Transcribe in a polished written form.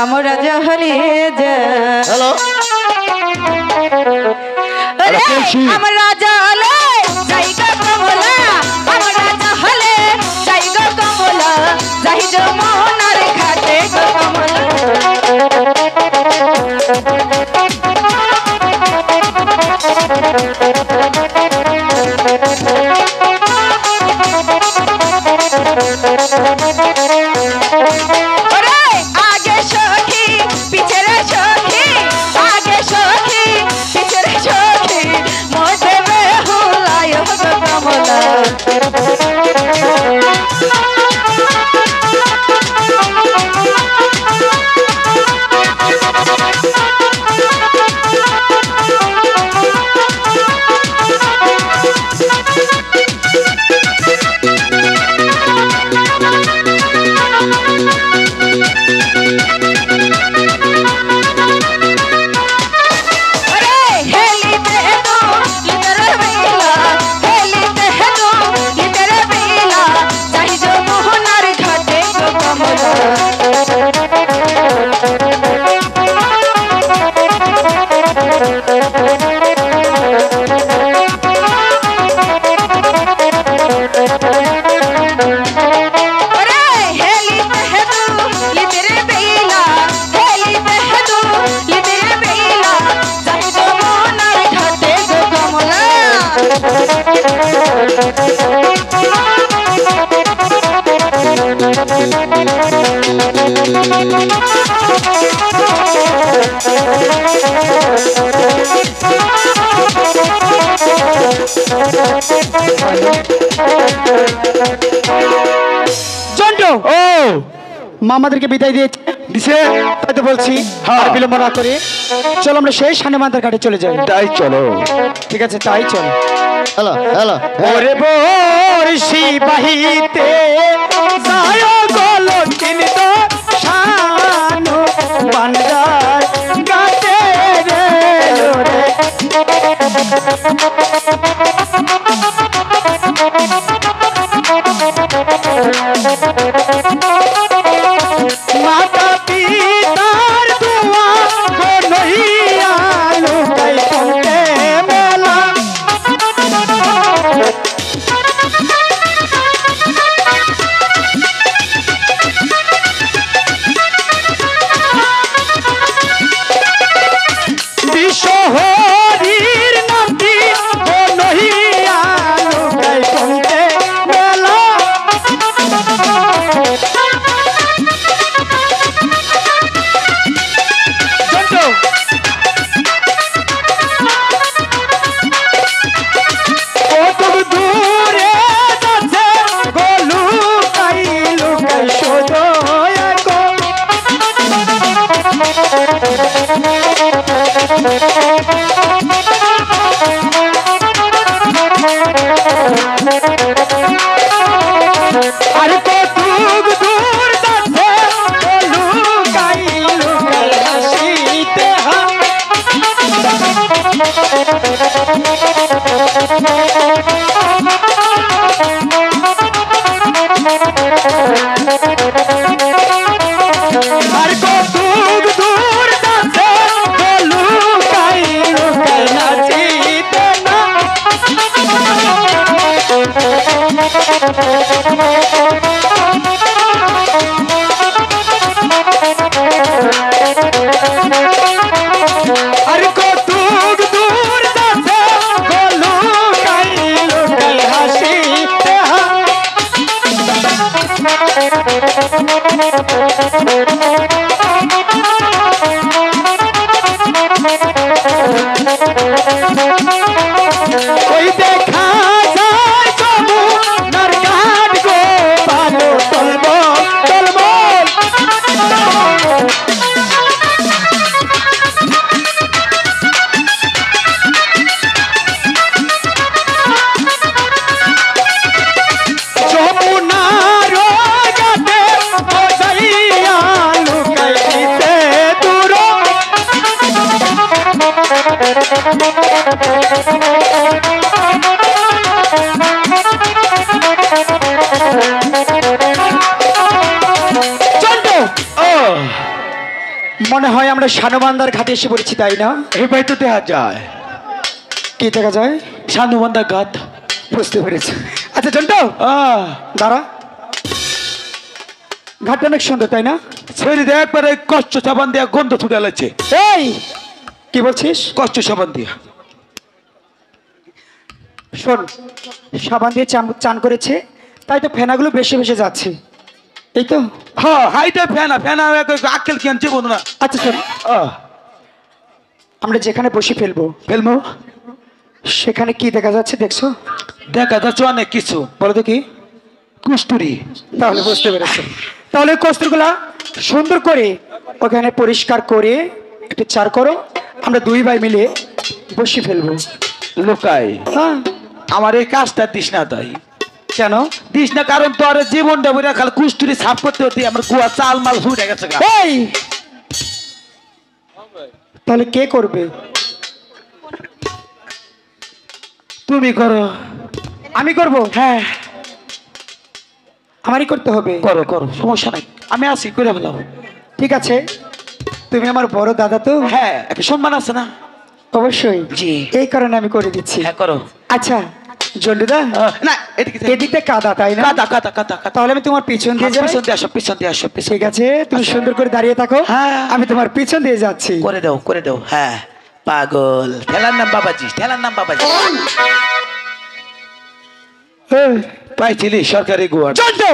আমার রাজা হলে যা হ্যালো আমার রাজা হলে জায়গা কমলা আমার রাজা হলে জায়গা কমলা যাই যমুনার ঘাটে কমলা মামাদেরকে বিদায় দিছে তাই তো বলছি আর বিলম্ব না করে চলো আমরা সেই সানেমান্দার ঘাটে চলে যাই। তাই চলো। ঠিক আছে তাই চলো। হ্যালো হ্যালো ওরে বর্ষি বাহিতে যায় গলো কিনিত শানু বান্দার গাতে রে রে মাতা পিতার দোয়া গো নহিয়া লুকাই পড়তে মেলা বিশ্বহরির নামটি গো নহিয়া লুকাই পড়তে মেলা আর কতক দূর যাচ্ছে লুকাই লুকাই হাসিতে আর কতক দূর যাচ্ছে লুকাই লুকাই নাচিতে না আর কতক দূর যাচ্ছে লুকাই লুকাই হাসিতে ওই দেখা যায় যমুনার ঘাট গো ভালো চলবো চলবো যমুনার ঘাটে বসাইয়া লুকাই দিতে দূর চন্ড মনে হয় আমরা সানুমান্দার ঘাটে এসে পড়েছি, তাই না? এই ভাই তো দেখা যায় কি দেখা যায়? সানুমান্দার ঘাট। বুঝতে পেরেছি। আচ্ছা জন্টু, দাঁড়া। ঘাটটা অনেক সুন্দর, তাই না? ছেড়ে দেয় একবারে কষ্ট সাবান দিয়া গন্ধ ছুটে লাগছে। এই কি বলছিস? কষ্ট সাবান দিয়া। শোন, সাবান দিয়ে চান করেছে, তাই তো ফেনাগুলো বেশি বেশি যাচ্ছে, এই তো। হ্যাঁ হাইটা ফেনা ফেনা আক্কেল কি আনছে বন্ধু না। আচ্ছা শোন, আমরা যেখানে বসে ফেলবো ফেলবো সেখানে কি দেখা যাচ্ছে দেখছো? দেখা যাচ্ছে অনেক কিছু। বলো তো কি? কুস্তুরি। তাহলে বুঝতে পেরেছো। তাহলে কস্তুরগুলা সুন্দর করে ওখানে পরিষ্কার করে একটু চার করো, আমরা দুই ভাই মিলে বসে ফেলবো। লোকাই হ্যাঁ। আমার এই কাজটা দিস না তাই। কেন দিস না? কারণ তোর জীবনটা বইরা খালি কুস্তুরি সাফ করতে হতে আমার কুয়া চাল মাল ছুটে গেছে গা। এই তাহলে কে করবে? তুমি করো। আমি করব? হ্যাঁ আমারই করতে হবে। করো করো, সমস্যা নাই, আমি আছি, করে ফেলাও। ঠিক আছে, তুমি আমার বড় দাদা তো। হ্যাঁ একটা সম্মান আছে না? অবশ্যই, জি। এই কারণে আমি করে দিচ্ছি। হ্যাঁ করো। আচ্ছা জন্ডুদা, না এদিকে এদিকটা কাদা, তাই না? কাদা কাদা কাদা কাদা। তাহলে আমি তোমার পিছন দিয়ে যাই। পিছন দিয়ে আসো, পিছন দিয়ে আসো, পিছন। ঠিক আছে, তুমি সুন্দর করে দাঁড়িয়ে থাকো, হ্যাঁ। আমি তোমার পিছন দিয়ে যাচ্ছি। করে দাও করে দাও। হ্যাঁ পাগল, ঠেলার নাম বাবাজি, ঠেলার নাম বাবাজি। পাইছিলি সরকারি গোয়ার। জন্টু